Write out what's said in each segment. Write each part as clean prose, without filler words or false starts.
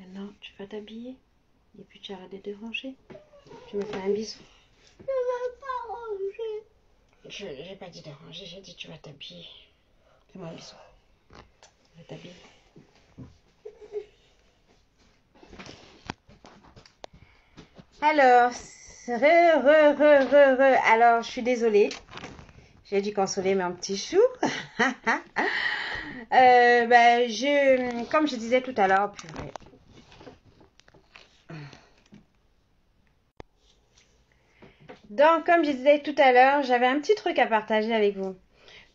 Maintenant, tu vas t'habiller. Et puis tu arrêtes de déranger. Tu me fais un bisou. Je veux pas ranger. Je n'ai pas dit déranger, j'ai dit tu vas t'habiller. Fais-moi un bisou. Tu vas t'habiller. Alors, alors, je suis désolée. J'ai dû consoler mon petit chou. Comme je disais tout à l'heure, purée. Donc, comme je disais tout à l'heure, j'avais un petit truc à partager avec vous.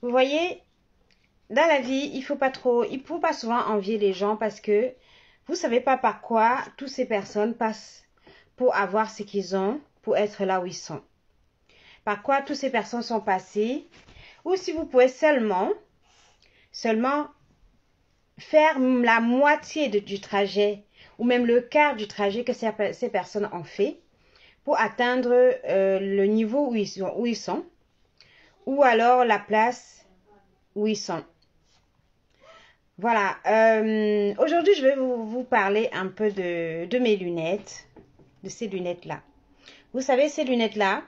Vous voyez, dans la vie, il faut pas souvent envier les gens parce que vous savez pas par quoi toutes ces personnes passent pour avoir ce qu'ils ont, pour être là où ils sont. Par quoi toutes ces personnes sont passées, ou si vous pouvez seulement faire la moitié du trajet, ou même le quart du trajet que ces personnes ont fait, pour atteindre le niveau où ils sont, ou alors la place où ils sont. Voilà. Aujourd'hui, je vais vous parler un peu de mes lunettes, de ces lunettes-là. Vous savez, ces lunettes-là,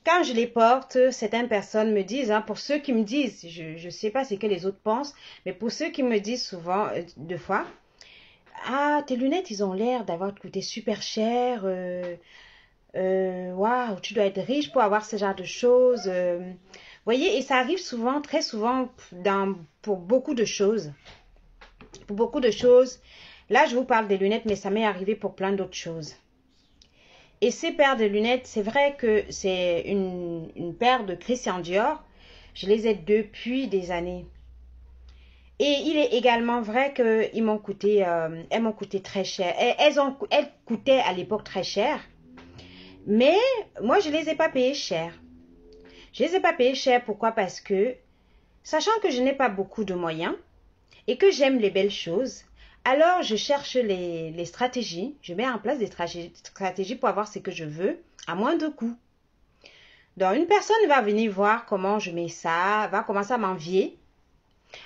quand je les porte, certaines personnes me disent, pour ceux qui me disent, je ne sais pas ce que les autres pensent, mais pour ceux qui me disent souvent, deux fois, ah, tes lunettes, ils ont l'air d'avoir coûté super cher, waouh, tu dois être riche pour avoir ce genre de choses. Voyez, et ça arrive souvent, très souvent, pour beaucoup de choses. Pour beaucoup de choses. Là, je vous parle des lunettes, mais ça m'est arrivé pour plein d'autres choses. Et ces paires de lunettes, c'est vrai que c'est une paire de Christian Dior. Je les ai depuis des années. Et il est également vrai qu'elles m'ont coûté très cher. Elles coûtaient à l'époque très cher. Mais moi, je ne les ai pas payées cher. Je ne les ai pas payées cher. Pourquoi? Parce que, sachant que je n'ai pas beaucoup de moyens et que j'aime les belles choses, alors je cherche les stratégies. Je mets en place des stratégies pour avoir ce que je veux à moindre coût. Donc, une personne va venir voir comment je mets ça, va commencer à m'envier.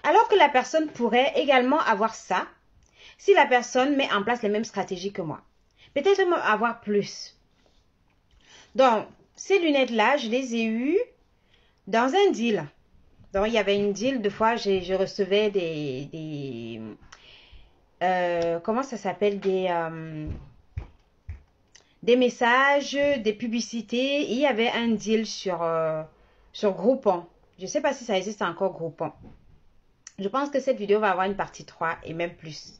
Alors que la personne pourrait également avoir ça si la personne met en place les mêmes stratégies que moi. Peut-être même avoir plus. Donc, ces lunettes-là, je les ai eues dans un deal. Donc, il y avait une deal. Deux fois, je recevais comment ça s'appelle? Des messages, des publicités. Et il y avait un deal sur Groupon. Je ne sais pas si ça existe encore, Groupon. Je pense que cette vidéo va avoir une partie 3 et même plus.